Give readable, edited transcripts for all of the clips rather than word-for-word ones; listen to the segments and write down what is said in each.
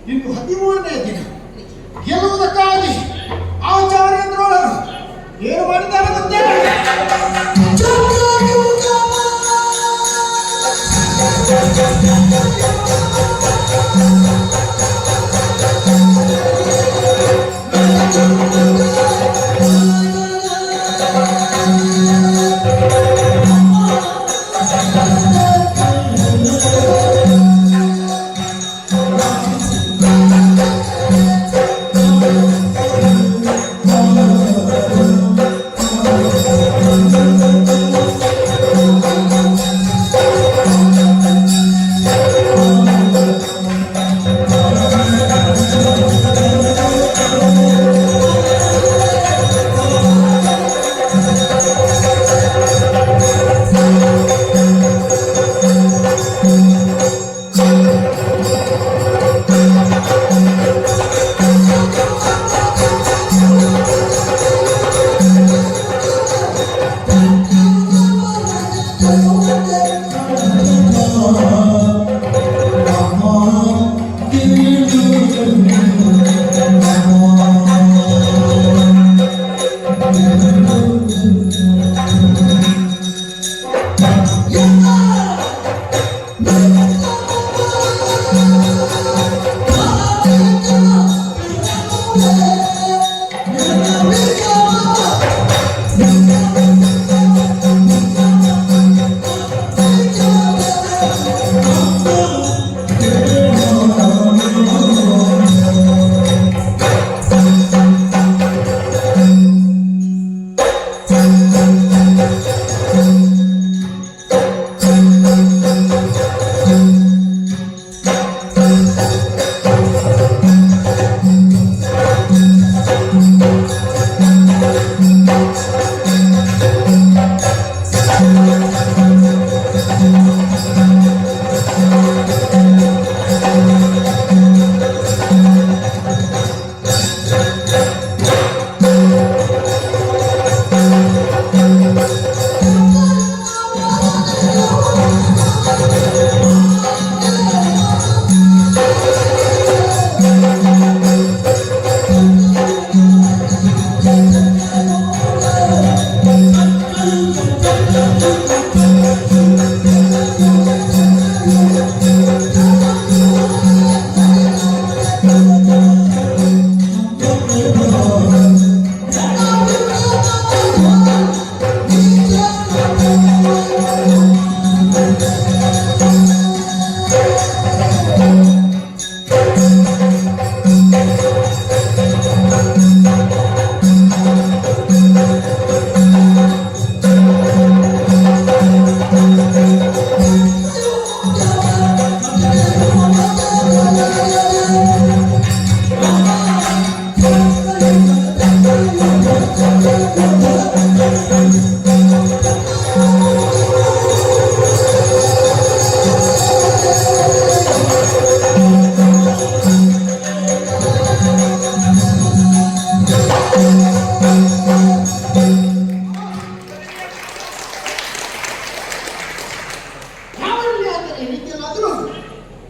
ಇನ್ನು 13ನೇ ದಿನ ಗೆಲ್ಲುವುದಕ್ಕಾಗಿ ಆಚಾರ್ಯಂದ್ರೊಳರು ಏನು ಮಾಡಿದ್ದಾರೆ ಗೊತ್ತೇ?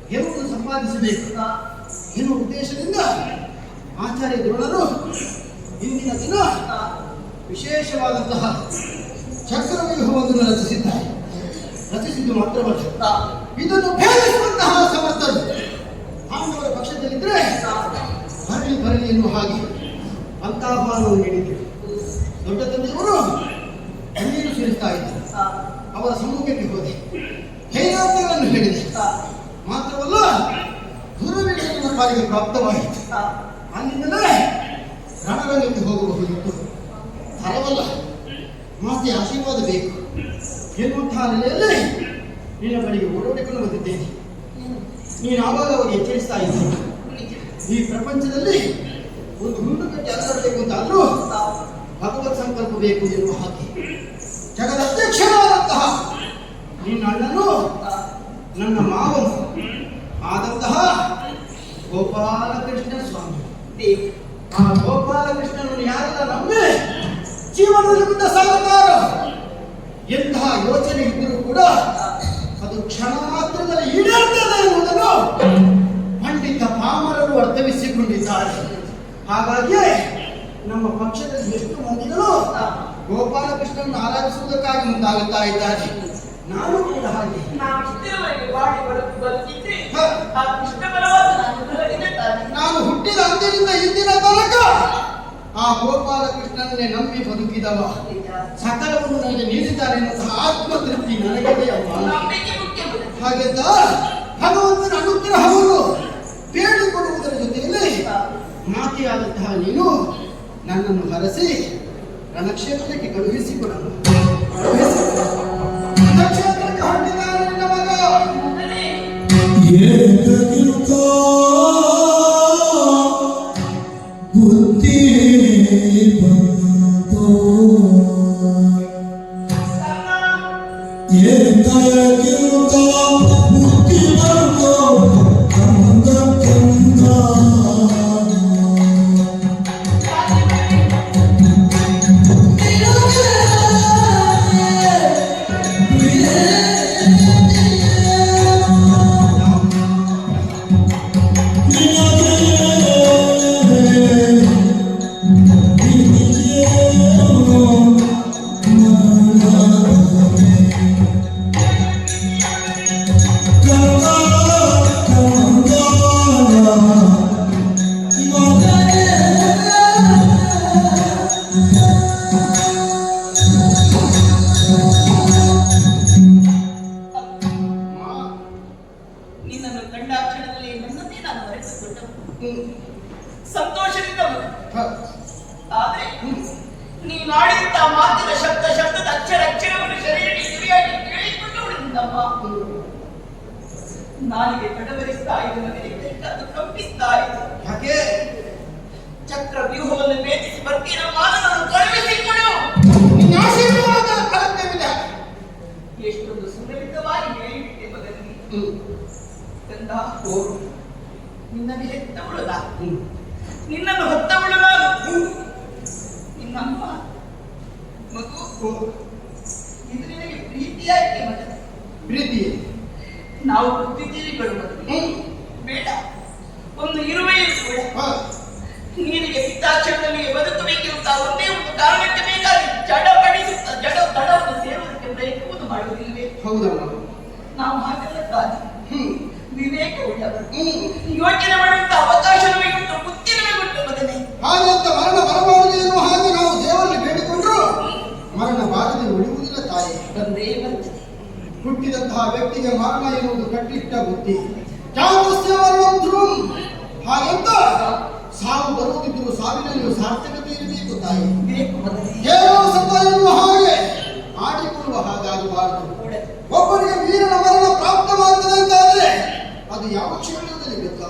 ಗೆಲುವನ್ನು ಸಂಪಾದಿಸಬೇಕು ಎನ್ನುವ ಉದ್ದೇಶದಿಂದ ಆಚಾರ್ಯ ದ್ರೋಣರು ಇಂದಿನ ದಿನ ವಿಶೇಷವಾದಂತಹ ಚಕ್ರವ್ಯೂಹವನ್ನು ರಚಿಸಿದ್ದು ಮಾತ್ರವಲ್ಲ, ಇದನ್ನು ಭೇದಿಸುವಂತಹ ಸಮರ್ಥರು ಪಾಂಡವರ ಪಕ್ಷದಲ್ಲಿದ್ದರೆ ಬರಲಿ ಎನ್ನುವ ಹಾಗೆ ಅಂತಾಹ್ವಾನವನ್ನು ನೀಡಿದರು. ದೊಡ್ಡ ತಂದೆಯವರು ಕಣ್ಣೀರು ಸುರಿಸ್ತಾ ಇದ್ದರು. ಅವರ ಸಮ್ಮುಖಕ್ಕೆ ಹೋದೆ, ಹೇಗಾರ್ಥಗಳನ್ನು ಹೇಳಿದೆ. ಮಾತ್ರವಲ್ಲ, ಗುರುವಿನ ಪಾಲಿಗೆ ಪ್ರಾಪ್ತವಾಯಿತು. ಅಂದಿನಲ್ಲೇ ರಣರಂಗಕ್ಕೆ ಹೋಗಬಹುದಿತ್ತು. ತರವಲ್ಲ, ಮಾತೆ ಆಶೀರ್ವಾದ ಬೇಕು ಎನ್ನುವಂತಹ ನೆಲೆಯಲ್ಲಿ ನಿನ್ನ ಬಳಿಗೆ ಓಡೋಡಿಕೊಂಡು ಬಂದಿದ್ದೇನೆ. ನೀನು ಆವಾಗ ಅವಾಗ ಎಚ್ಚರಿಸ್ತಾ ಇದ್ದೀನಿ. ಈ ಪ್ರಪಂಚದಲ್ಲಿ ಒಂದು ಹುಂಡು ಕಟ್ಟಿ ಅಲ್ಲಬೇಕು ಅಂತ ಆದರೂ ಭಗವತ್ ಸಂಕಲ್ಪ ಬೇಕು ಎನ್ನುವ ಹಾಗೆ ಜಗದ ಅಧ್ಯಕ್ಷನಾದಂತಹ ನಿನ್ನ ಅಣ್ಣನು ನನ್ನ ಮಾವನು ಆದಂತಹ ಗೋಪಾಲಕೃಷ್ಣ ಸ್ವಾಮಿ. ಆ ಗೋಪಾಲಕೃಷ್ಣನನ್ನು ಯಾರೆಲ್ಲ ನಂಬಿ ಜೀವನದಲ್ಲಿ ಮುಂದೆ ಸಾಗುತ್ತಾರ, ಎಂತಹ ಯೋಚನೆ ಇದ್ದರೂ ಕೂಡ ಅದು ಕ್ಷಣ ಮಾತ್ರದಲ್ಲಿ ಈಡೇರ್ತದೆ ಎನ್ನುವುದನ್ನು ಪಂಡಿತ ಪಾಮರರು ವರ್ತವಿಸಿಕೊಂಡಿದ್ದಾರೆ. ಹಾಗಾಗಿ ನಮ್ಮ ಪಕ್ಷದಲ್ಲಿ ಎಷ್ಟು ಮಂದಿಗಳು ಗೋಪಾಲಕೃಷ್ಣನನ್ನು ಆರಾಧಿಸುವುದಕ್ಕಾಗಿ ಮುಂದಾಗುತ್ತಾ ಇದ್ದಾರೆ. ನಾನು ಕೂಡ ಹಾಗೆ. ನಾನು ಹುಟ್ಟಿದ ಅಂದಿನಿಂದ ಇಂದಿನ ತನಕ ಆ ಗೋಪಾಲಕೃಷ್ಣನ್ನೇ ನಂಬಿ ಬದುಕಿದವ. ಸಕಲವನ್ನು ನನಗೆ ನೀಡಿದ್ದಾರೆ ಎನ್ನುವಂತಹ ಆತ್ಮತೃಪ್ತಿ ನನಗಿದೆ ಅಮ್ಮ. ಹಾಗೆಂದ ಭಗವಂತನ ಅನುಗ್ರಹವನ್ನು ಬೇಡಿಕೊಳ್ಳುವುದರ ಜೊತೆಯಲ್ಲಿ ಮಾತೆಯಾದಂತಹ ನೀನು ನನ್ನನ್ನು ಹರಸಿ ರಣಕ್ಷೇತ್ರಕ್ಕೆ ಕಳುಹಿಸಿಕೊಡಲು ರಣಕ್ಷೇತ್ರಕ್ಕೆ ಹೊರಟಿದ್ದಾರೆ ನಿನ್ನ ಮಗ. ಬುದ್ಧಿ ಬಂತು ಏಕಾಗಿರುತ್ತ ಬುದ್ಧಿ ಬಂತು ಕಂದ ಕಂದ ನಿನ್ನನ್ನು ಕಂಡಾಕ್ಷಣದಲ್ಲಿ ನನ್ನನ್ನೇ ನಾನು ಮರೆಸಿಕೊಂಡವು. ಸಂತೋಷದಿಂದ ಆದ್ರೆ ನೀನು ಆಡಿದಂತ ಮಾತಿನ ಶಬ್ದದ ಅಕ್ಷರವನ್ನು ಶರೀರಕ್ಕೆ ಕಿವಿಯಾಗಿ ಕೇಳಿಕೊಂಡು ಉಳಿದಮ್ಮ. ನಾಲಿಗೆ ತಡವರಿಸ್ತಾ ಇದ್ದು ನನಗೆ ಬೆಕ್ಕನ್ನು ಕಂಪಿಸ್ತಾ ಇದ್ದು. ಯಾಕೆ ಚಕ್ರ ವ್ಯೂಹವನ್ನು ಭೇದಿಸಿ ಬರ್ತೀರ ಮಾನವನ್ನು ಕಳುಹಿಸಿಕೊಡು. ನಿನ್ನ ಆಶೀರ್ವಾದ ಅಗತ್ಯವಿದೆ. ಎಷ್ಟೊಂದು ಸುಲಲಿತವಾಗಿ ಹೇಳಿಬಿಟ್ಟೆ ಮಗನಿಗೆ. ಕಂದ, ನಿನ್ನನ್ನು ಹೆತ್ತವಳು ನಾನು, ನಿನ್ನನ್ನು ಹೊತ್ತವಳು ನಾನು, ನಿನ್ನಮ್ಮ ಮಗು. ಇದು ನಿನಗೆ ಪ್ರೀತಿಯಾಗಿ ಮಗನ. ಪ್ರೀತಿ ನಾವು ಬುದ್ಧಿಜೀವಿಗಳು ಮಗನೇ. ಬೇಡ, ಒಂದು ಇರುವೆಯೂ ಕೂಡ ನೀರಿಗೆ ಪಿತ್ತಾಕ್ಷರದಲ್ಲಿ ಬದುಕಬೇಕಿರುತ್ತಾ ಒಂದೇ ಒಂದು ಕಾರಣಕ್ಕೆ ಬೇಕಾಗಿ ಜಡವನ್ನು ಸೇರುವುದಕ್ಕೆ ಪ್ರಯತ್ನ ಮಾಡುವುದಿಲ್ಲವೇ? ಹೌದಮ್ಮ. ನಾವು ಹಾಗೆಲ್ಲ ಕಾದು ವಿವೇಕ ಉಳ್ಳವರು ಯೋಚನೆ ಮಾಡುವಂತ ಅವಕಾಶವೇ ಉಂಟು, ಬುದ್ಧಿನವೇ ಉಂಟು ಮಗನೇ. ಹಾಗಂತ ಮರಣ ಬರಬಾರದು ಎನ್ನುವ ಹಾಗೆ ನಾವು ದೇವರಲ್ಲಿ ಬೇಡಿಕೊಂಡ್ರು ಮರಣ ಬಾರದೆ ಉಳಿಯುವುದಿಲ್ಲ ತಾಯಿ. ಬಂದೇ ಬರ್ತದೆ. ಹುಟ್ಟಿದಂತಹ ವ್ಯಕ್ತಿಗೆ ಮರಣ ಎನ್ನುವುದು ಕಟ್ಟಿಟ್ಟ ಬುದ್ಧಿ. ಜಾಗೃತ್ಯ ಮರಣಂ ಧ್ರುವಂ. ಹಾಗಂತ ಸಾವು ಬರುವುದಿದ್ದರೂ ಸಾವಿನಲ್ಲಿಯೂ ಸಾರ್ಥಕತೆ ಇರಬೇಕು ತಾಯಿ. ಬೇಕು ಮಗನೇ. ಕೇವಲ ಸತ್ತ ಎನ್ನುವ ಹಾಗೆ ಆಡಿಕೊಳ್ಳುವ ಹಾಗಾಗಬಾರದು. ಒಬ್ಬನಿಗೆ ವೀರನ ಮರಣ ಪ್ರಾಪ್ತವಾಗ್ತದೆ ಅಂತಾದ್ರೆ ಅದು ಯಾವ ಕ್ಷೇತ್ರದಲ್ಲಿ ಬೇಕಾ?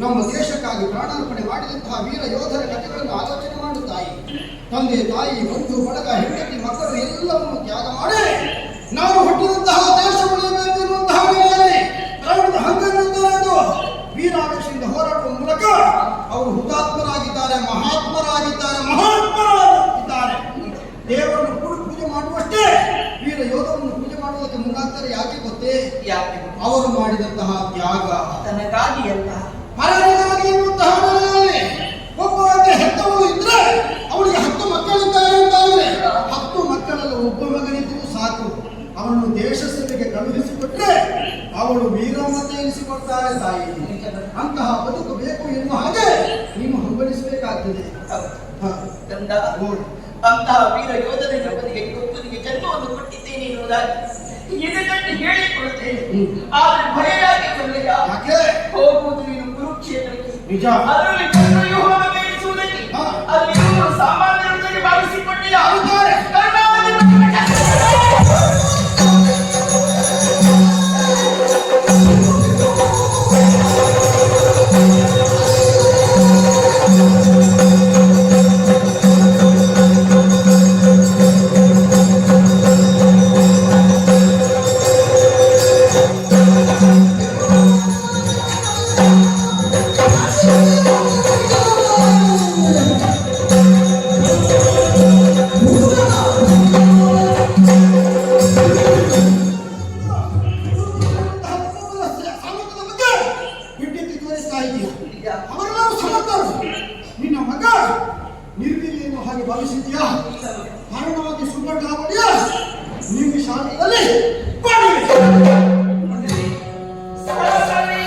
ನಮ್ಮ ದೇಶಕ್ಕಾಗಿ ಪ್ರಾಣಾರ್ಪಣೆ ಮಾಡಿದಂತಹ ವೀರ ಯೋಧರ ಕಥೆಗಳನ್ನು ಆಲೋಚನೆ ಮಾಡು ತಾಯಿ. ತಂದೆ ತಾಯಿ ಬಂಧು ಬಳಗ ಹೆಂಡತಿ ಮಕ್ಕಳು ಎಲ್ಲವನ್ನು ತ್ಯಾಗ ಮಾಡಿ ನಾನು ಹುಟ್ಟಿದಂತಹ ದೇಶ ಉಳಿಯಬೇಕು ಎನ್ನುವಂತಹ ವೇಳೆಯಲ್ಲಿ ಪ್ರಾಣದ ಹಂಗನ್ನು ತೊರೆದು ವೀರಾವೇಶದಿಂದ ಹೋರಾಡುವ ಮೂಲಕ ಅವರು ಹುತಾತ್ಮರಾಗಿದ್ದಾರೆ, ಮಹಾತ್ಮರಾಗಿದ್ದಾರೆ. ದೇವರನ್ನು ಪೂಜೆ ಮಾಡುವಷ್ಟೇ ವೀರ ಯೋಧವನ್ನು ಪೂಜೆ ಮಾಡುವುದಕ್ಕೆ ಮುಂದಾಗ್ತಾರೆ. ಯಾಕೆ ಗೊತ್ತೇ? ಯಾಕೆ? ಅವರು ಮಾಡಿದಂತಹ ತ್ಯಾಗ ತನಗಾಗಿ ಅಲ್ಲ, ಪರರಿಗಾಗಿ ಎನ್ನುವಂತಹ ನೆಲೆಯಲ್ಲಿ ಒಬ್ಬ ಹೆತ್ತವಳು ಇದ್ರೆ ಅವಳಿಗೆ 10 ಮಕ್ಕಳಿದ್ದಾರೆ ಅಂತಾದ್ರೆ 10 ಮಕ್ಕಳಲ್ಲಿ ಒಬ್ಬ ಮಗನಿದ್ರೂ ಸಾಕು. ಅವನನ್ನು ದೇಶ ಸೇವೆಗೆ ಕಳುಹಿಸಿಕೊಟ್ರೆ ಅವಳು ವೀರಮತೆ ಎನಿಸಿಕೊಡ್ತಾಳೆ ತಾಯಿ. ಅಂತಹ ಬದುಕು ಬೇಕು ಎನ್ನುವ ಹಾಗೆ ನೀನು ಹಂಬಲಿಸಬೇಕಾಗ್ತದೆ. ಅಂತಹ ವೀರ ಯೋಧನ ಒಬ್ಬನಿಗೆ ಒಬ್ಬನಿಗೆ ಜನ್ಮವನ್ನು ಕೊಟ್ಟಿದ್ದೇನೆ ಎನ್ನುವುದಾಗಿ ಇದನ್ನು ಹೇಳಿಕೊಳ್ಳುತ್ತೇನೆ. ಆದ್ರೆ ಭಯ ಯಾಕೆ ಬಂದೆಯ? ಯಾಕೆ? ಹೋಗುವುದು ನೀನು ಕುರುಕ್ಷೇತ್ರಕ್ಕೆ. ನಿಜ. ಅದರಲ್ಲಿ ಕರ್ಣವ್ಯೂಹವನ್ನು ಬೇಯಿಸುವುದಕ್ಕೆ ಅಲ್ಲಿ ಸಾಮಾನ್ಯರೊಂದಿಗೆ ಭಾವಿಸಿಕೊಂಡಿಲ್ಲ. ಸೇರಿಸ್ತಾ ಇದೀಯ. ನಿಜ. ಅವರೆಲ್ಲರೂ ಸಮರ್ಥರು. ನಿನ್ನ ಮಗ ನಿರ್ವೀರ್ಯನ್ನು ಹಾಗೆ ಭಾವಿಸಿದ್ಯಾ? ಕಾರಣವಾಗಿ ಸುಬ್ಬಣ್ಣಾಗುಡಿಯ ನಿಮ್ಮ ಶಾಲೆಯಲ್ಲಿ ಬಾಳಿವೆ. ಮಗನೇ, ಸರಸರಿ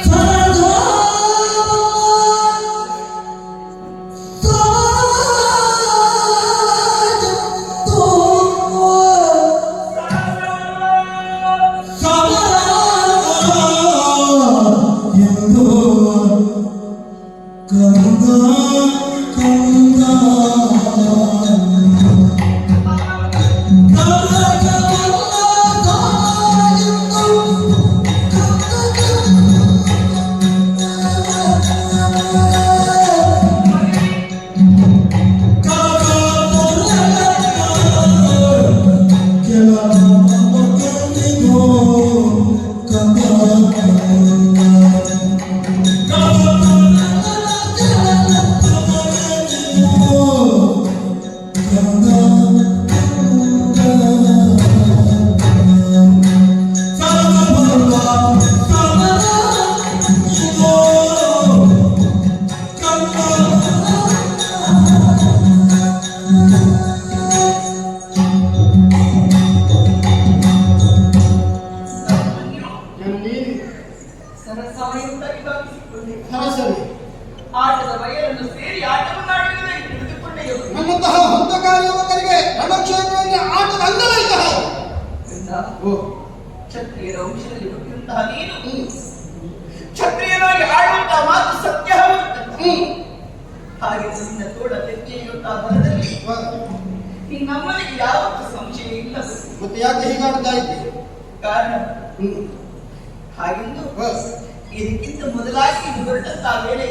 ಸರಸಾಯುಕ್ತವಾಗಿ ಭಾವಿಸಿಕೊಂಡೆ. ಸರಸರಿ ಆಟದ ಬಯಲನ್ನು ಸೇರಿ ಆಟವನ್ನಾಡುವುದನ್ನು ತಿಳಿದುಕೊಂಡೆಯೋ. ನನ್ನಂತಹ ಹಂತಕಾರಿ ಯುವಕರಿಗೆ ರಣಕ್ಷೇತ್ರದಲ್ಲಿ ಆಟದ ಅಂಗಳ ಇದ್ದ ಹಾಗೆ. ಓ ಕ್ಷತ್ರಿಯರ ವಂಶದಲ್ಲಿ ಹುಟ್ಟಿದಂತಹ ನೀನು ಕ್ಷತ್ರಿಯನಾಗಿ ಆಡುವಂತಹ ಮಾತು ಸತ್ಯ ಹೌದು. ಹಾಗೆ ನಿನ್ನ ತೋಳ ತೆಚ್ಚೆಯುವಂತಹ ಬರದಲ್ಲಿ ಈ ನಮ್ಮನಿಗೆ ಯಾವತ್ತೂ ಸಂಶಯ ಇಲ್ಲ. ಮತ್ತೆ ಯಾಕೆ ಹೀಗಾಡ್ತಾ ಇದ್ದೀವಿ? ಕಾರಣ ಹಾಗೆಂದು ಇದಕ್ಕಿಂತ ಮೊದಲಾಗಿ ಹೊರಟಂತಹ ವೇಳೆ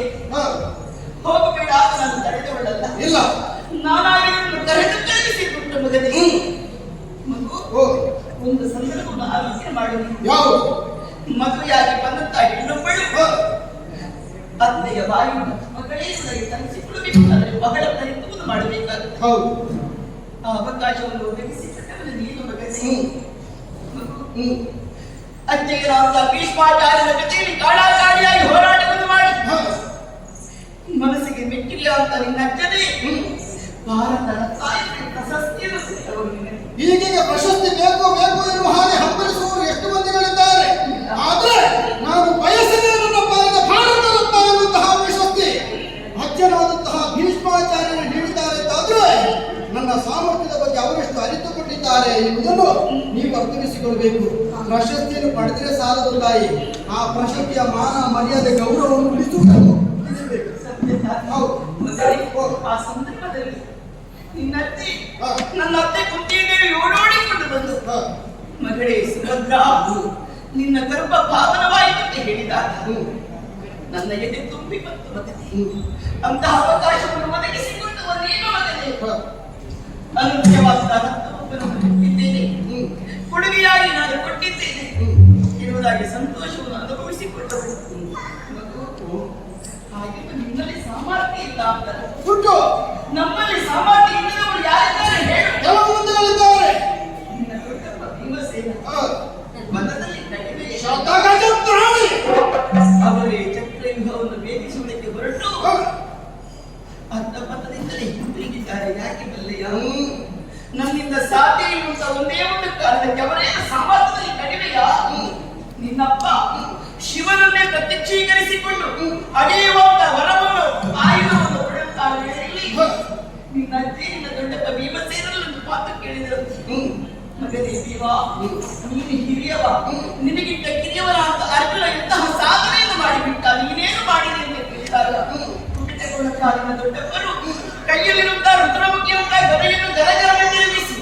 ಹೋಗಬೇಡ ಅಂತ ನಾನು ತಡೆದವಳಲ್ಲ. ಇಲ್ಲ ನಾನಾಗಿ ಕರೆದು ಕಳಿಸಿಬಿಟ್ಟು ಮಗನೇ. ಮಗು ಒಂದು ಸಂದರ್ಭವನ್ನು ಆಲೋಚನೆ ಮಾಡಿ. ಯಾವುದು? ಮದುವೆಯಾಗಿ ಬಂದಂತ ಹೆಣ್ಣೊಬ್ಬಳು ಅತ್ತೆಯ ಬಾಯಿ ಮಗಳೇ ನನಗೆ ತರಿಸಿಕೊಳ್ಳಬೇಕಾದರೆ ಬಹಳ ಪ್ರಯತ್ನವನ್ನು ಮಾಡಬೇಕಾಗುತ್ತೆ. ಹೌದು. ಆ ಅವಕಾಶವನ್ನು ಒದಗಿಸಿಕೊಟ್ಟವನು ನೀನು ಮಗನೇ. ಅಜ್ಜಯ್ಯನಾದ ಭೀಷ್ಮಾಚಾರ್ಯನ ಜೊತೆಯಲ್ಲಿ ಕಾಳಾಕಾಳಿಯಾಗಿ ಹೋರಾಟವನ್ನು ಮಾಡಿ ಮನಸ್ಸಿಗೆ ಮೆಚ್ಚುಗೆ ಅಂತ ನಿನ್ನ ಅಜ್ಜನೇ ಭಾರತದ ತಾಯಿಗೆ ಪ್ರಶಸ್ತಿಯನ್ನು ಸಿಕ್ಕವರು ನಿನಗೆ. ಈಗೀಗ ಪ್ರಶಸ್ತಿ ಬೇಕು ಬೇಕು ಎನ್ನುವ ಹಾಗೆ ಹಂಬಲಿಸುವವರು ಎಷ್ಟು ಮಂದಿಗಳಿದ್ದಾರೆ. ಆದ್ರೆ ನಾನು ಬಯಸದೆ ನನ್ನ ಪಾಲಿಗೆ ಭಾರತ ರತ್ನ ಎನ್ನುವಂತಹ ಪ್ರಶಸ್ತಿ ಅಜ್ಜನಾದಂತಹ ಭೀಷ್ಮಾಚಾರ್ಯರು ನೀಡಿದ್ದಾರೆ ಅಂತಾದ್ರೆ ನನ್ನ ಸಾಮರ್ಥ್ಯದ ಬಗ್ಗೆ ಅವರೆಷ್ಟು ಅರಿತುಕೊಂಡಿದ್ದಾರೆ ಎಂಬುದನ್ನು ನೀವು ಅರ್ಥವಿಸಿಕೊಳ್ಬೇಕು. ಪ್ರಶಸ್ತಿಯನ್ನು ಪಡೆದರೆ ಸಾಲದು ತಾಯಿ, ಆ ಪ್ರಶಸ್ತಿಯ ಮಾನ ಮರ್ಯಾದೆ ಗೌರವವನ್ನು ಉಳಿಸುವುದನ್ನು ತಿಳಿಸಬೇಕು. ಆ ಸಂದರ್ಭದಲ್ಲಿ ನಿನ್ನ ಅತ್ತೆ ನನ್ನ ಅತ್ತೆ ಕುಂತಿದೇವಿ ಓಡೋಡಿಕೊಂಡು ಬಂದು ಮಗಳೇ ಸುಭದ್ರ ನಿನ್ನ ಗರ್ಭ ಪಾವನವಾಯಿತು ಅಂತ ಹೇಳಿದಾಗ ನನ್ನ ಎದೆ ತುಂಬಿ ಬಂತು ಮಗನೇ. ಅಂತಹ ಅವಕಾಶವನ್ನು ಒದಗಿಸಿಕೊಂಡು ನೀನು ಮಗನೇ ಅನುಜ್ಞವಾದ ರಕ್ತವನ್ನು ಕೊಟ್ಟಿದ್ದೇನೆ, ಕೊಡುಗೆಯಾಗಿ ನಾನು ಕೊಟ್ಟಿದ್ದೇನೆ ಎನ್ನುವುದಾಗಿ ಸಂತೋಷವನ್ನು ಅನುಭವಿಸಿಕೊಂಡರು. ಹಾಗೆ ನಿನ್ನಲ್ಲಿ ಸಾಮರ್ಥ್ಯ ಇಲ್ಲ ಅಂತಾರೆ. ನಮ್ಮಲ್ಲಿ ಸಾಮರ್ಥ್ಯ ಇಲ್ಲದವರು ಯಾರಿದ್ದಾರೆ ಹೇಳು? ಕೆಲವು ಮಂದಿಗಳಿದ್ದಾರೆ. ನಿನ್ನ ದೊಡ್ಡಪ್ಪ ಭೀಮಸೇನ ಮನದಲ್ಲಿ ಕಡಿಮೆ ಅವರೇ ಚಕ್ರವ್ಯೂಹವನ್ನು ಭೇದಿಸುವುದಕ್ಕೆ ಹೊರಟು ಅರ್ಧ ಪಥದಿಂದಲೇ ಹಿಂತಿರುಗಿದ್ದಾರೆ. ಯಾಕೆ ಬಲ್ಲೆಯ? ನನ್ನಿಂದ ಸಾಧ್ಯ ಇರುವಂತ ಒಂದೇ ಒಂದು ಕಾರಣಕ್ಕೆ ಅವರೇನು ಸಾಮರ್ಥ್ಯದಲ್ಲಿ ಕಡಿಮೆಯಾ? ನಿನ್ನಪ್ಪ ಶಿವನನ್ನೇ ಪ್ರತ್ಯಕ್ಷೀಕರಿಸಿಕೊಂಡು ಅಡಿಯುವಂತ ವರವನ್ನು ಆಯುಧವನ್ನು ಪಡೆಯುತ್ತಾ ವೇಳೆಯಲ್ಲಿ ನಿನ್ನ ಅಜ್ಜಿ ನಿನ್ನ ದೊಡ್ಡಪ್ಪ ಭೀಮಸೇನನ್ನು ಮಾತು ಕೇಳಿದರು. ಮಗನೇ ಭೀಮ, ನೀನು ಹಿರಿಯವ, ನಿನಗಿಂತ ಕಿರಿಯವರ ಅಂತ ಅರ್ಜುನ ಇಂತಹ ಸಾಧನೆಯನ್ನು ಮಾಡಿಬಿಟ್ಟ, ನೀನೇನು ಮಾಡಿದೆ ಅಂತ ಕೇಳಿದಾಗ ಕುಪಿತಗೊಳ್ಳಕಾಲಿನ ದೊಡ್ಡಪ್ಪರು ಕೈಯಲ್ಲಿರುತ್ತಾ ರುದ್ರಮುಖಿಯುಂಟ ಗದೆಯನ್ನು ಗರಗರವೆಂದಿರುಗಿಸಿ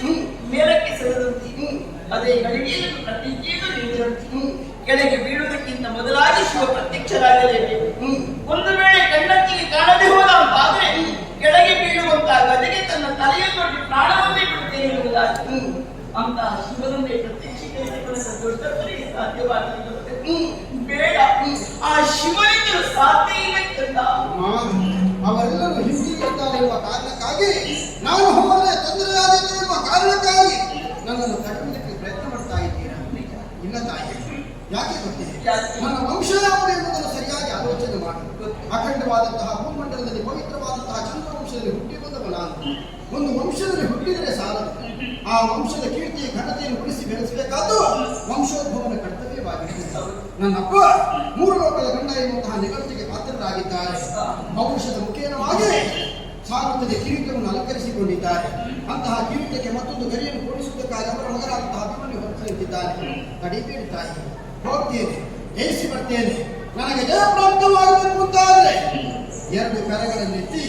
ಮೇಲಕ್ಕೆ ಸೆಳೆದಂತೆ ಅದೇ ಗಳಿಗೆಯನ್ನು ಪ್ರತಿಜ್ಞೆಯನ್ನು ನೀಡಿದಂತೆ ಕೆಳಗೆ ಬೀಳುವುದಕ್ಕಿಂತ ಮೊದಲಾಗಿ ಶಿವ ಪ್ರತ್ಯಕ್ಷರಾಗಲೇಬೇಕು. ಒಂದು ವೇಳೆ ಕಣ್ಣತ್ತಿಗೆ ಕಾಣದೆ ಹೋದ ಅಂತಾದ್ರೆ ಕೆಳಗೆ ಬೀಳುವಂತ ಗದೆಗೆ ತನ್ನ ತಲೆಯನ್ನೊಡ್ಡಿ ಪ್ರಾಣವನ್ನೇ ಬಿಡುತ್ತೇನೆ ಎನ್ನುವುದಾಗಿ ಅಂತಹ ಶಿವನನ್ನೇ ಪ್ರತ್ಯಕ್ಷೀಕರಿಸಿಕೊಳ್ಳಲು ದೊಡ್ಡಪ್ಪರಿಗೆ ಸಾಧ್ಯವಾಗಲಿಲ್ಲ. ಬೇಡ, ಆ ಶಿವನಿಂದಲೂ ಸಾಧ್ಯ ಇಲ್ಲ ಕಂದ. ಅವರೆಲ್ಲರೂ ಹಿಂದಿರುತ್ತಾರೆ ಎಂಬ ಕಾರಣಕ್ಕಾಗಿ ನಾನು ಹೋಗದೆ ತೊಂದರೆಯಾದೀತು ಎಂಬ ಕಾರಣಕ್ಕಾಗಿ ನನ್ನನ್ನು ತಡೆಯುವುದಕ್ಕೆ ಪ್ರಯತ್ನ ಮಾಡ್ತಾ ಇದ್ದೀರಾ? ಇಲ್ಲ ತಾಯಿ, ಯಾಕೆ ಗೊತ್ತಿದೆ? ನನ್ನ ವಂಶ ಯಾವುದು ಎಂಬುದನ್ನು ಸರಿಯಾಗಿ ಆಲೋಚನೆ ಮಾಡಿ ಅಖಂಡವಾದಂತಹ ಭೂಮಂಡಲದಲ್ಲಿ ಪವಿತ್ರವಾದಂತಹ ಚಂದ್ರವಂಶದಲ್ಲಿ ಹುಟ್ಟಿ ಬಂದವ ನಾನು. ಒಂದು ವಂಶದಲ್ಲಿ ಹುಟ್ಟಿದರೆ ಸಾಲದು, ಆ ವಂಶದ ಕೀರ್ತಿಯ ಘನತೆಯನ್ನು ಉಳಿಸಿ ಬೆಳೆಸಬೇಕಾದ್ದು ವಂಶೋದ್ಭವನ ಕರ್ತವ್ಯವಾಗಿದೆ. ನನ್ನಪ್ಪ ಮೂರು ಲೋಕದ ಗಂಡ ಎನ್ನುವಂತಹ ನಿಗದಿಗೆ ಪಾತ್ರರಾಗಿದ್ದಾರೆ. ವಂಶದ ಮುಖೇನವಾಗಿ ಸಾಗುತ್ತದೆ ಕಿರೀಟವನ್ನು ಅಲಂಕರಿಸಿಕೊಂಡಿದ್ದಾರೆ. ಅಂತಹ ಕಿರೀಟಕ್ಕೆ ಮತ್ತೊಂದು ಗರಿಯನ್ನು ಕೂಡಿಸುವುದಕ್ಕಾಗಿ ಅವರ ಮಗನಾದಂತಹ ಅಭಿಮನ್ಯು ಹೊರತು ನಿಂತಿದ್ದಾನೆ. ಕಡಿಬೇಡಿ ತಾಯಿ, ಹೋಗ್ತೇನೆ, ಜಯಿಸಿ ಬರ್ತೇನೆ. ನನಗೆ ಜಯ ಪ್ರಾಪ್ತವಾಗಬೇಕು ಅಂತಾದ್ರೆ ಎರಡು ಕರಗಳನ್ನೆತ್ತಿ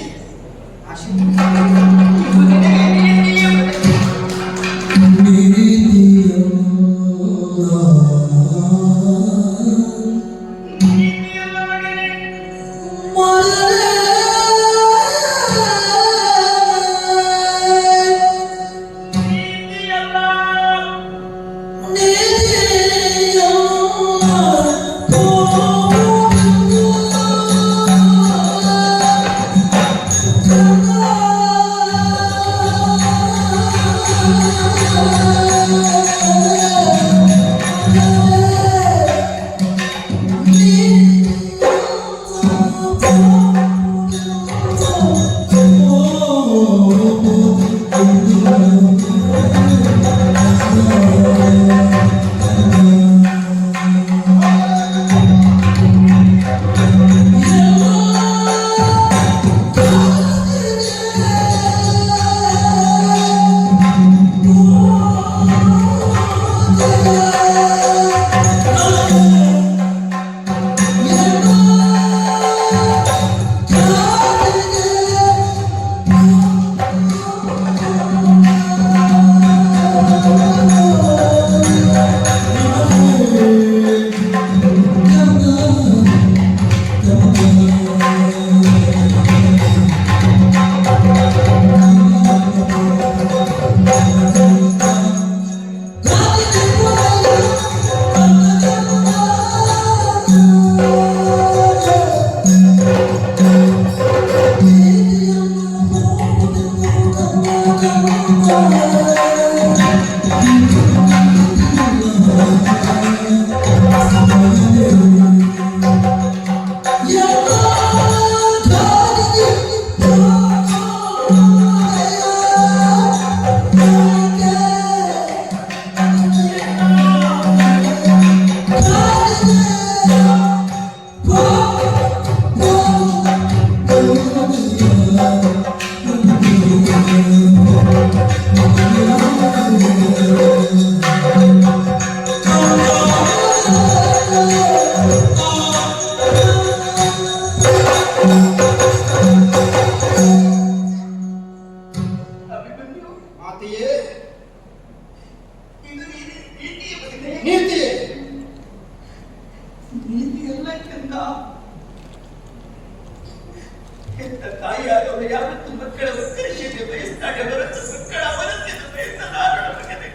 ತಾಯಿಯಾದವರು ಯಾವತ್ತು ಮಕ್ಕಳ ಉತ್ಕರ್ಷತೆ ಬಯಸ್ತಾಳೆ ಹೊರತು ಮಕ್ಕಳ ಅವನತ್ಯದ ಬಯಸಲಾರಳ ಮಗನೇ.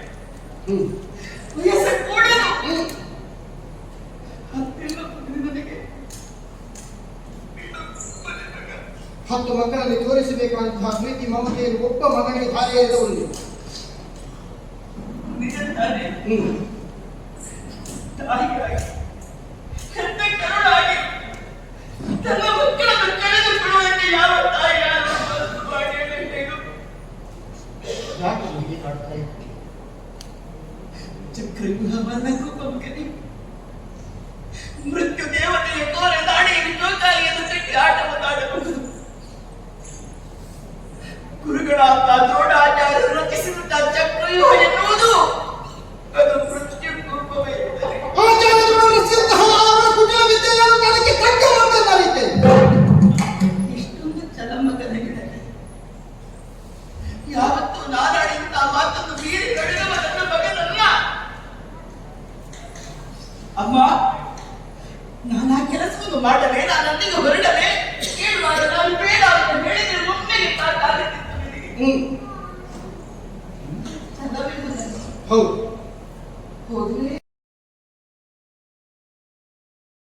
ವಯಸ್ಸು ಕೂಡ ಹತ್ತಿಲ್ಲ ನನಗೆ 10 ಮಕ್ಕಳಲ್ಲಿ ತೋರಿಸಬೇಕಾದಂತಹ ಪ್ರೀತಿ ಮಮತೆಯನ್ನು ಒಬ್ಬ ಮಗನಿಗೆ ಧಾರೆಯಾದ ಒಂದು ನಿಜ ತಾನೆ. ತಾಯಿಯಾಗಿ ಹೆತ್ತ ಕರುಳಾಗಿ ತನ್ನ ಮಕ್ಕಳನ್ನು ಕಳೆದು ಬಿಡುವಂತೆ ಯಾವ ತಾಯಿಯಾದರೂ ಮನಸ್ಸು ಮಾಡಿ ಹೇಳು. ಯಾಕೆ ಹೀಗೆ ಕಾಡ್ತಾ ಇತ್ತು? ಚಕ್ರವ್ಯೂಹ ಮನಕ್ಕೂ ಮಗನೇ ಮೃತ್ಯು ದೇವತೆಯ ಕೋರ ದಾಡಿಯನ್ನು ಜೋಕಾಲಿಯನ್ನು ಕಟ್ಟಿ ಆಟವನ್ನಾಡಬಹುದು. ಗುರುಗಳಾದ ದ್ರೋಣಾಚಾರ್ಯರು ರಚಿಸಿದಂತಹ ಚಕ್ರವ್ಯೂಹ ಎನ್ನುವುದು ಅದು ಮೃತ್ಯು ರೂಪವೇ. ಇಷ್ಟೊಂದು ಛಲ ಮಗನಿಗೆ ಯಾವತ್ತೂ ನಾನಾಡಿದಂತಹ ಮಾತನ್ನು ಮೀರಿ ನಡೆದವ ನನ್ನ ಮಗನಲ್ಲ. ಅಮ್ಮ, ನಾನು ಆ ಕೆಲಸವನ್ನು ಮಾಡಲೇ, ನಾನು ಅಲ್ಲಿಗೆ ಹೊರಡಲೇ, ಕೇಳುವಾಗ ನಾನು ಬೇಡ ಅಂತ ಹೇಳಿದ್ರೆ ಒಮ್ಮೆಗೆ ಸಾಕಾಗುತ್ತಿತ್ತು ನಿನಗೆ.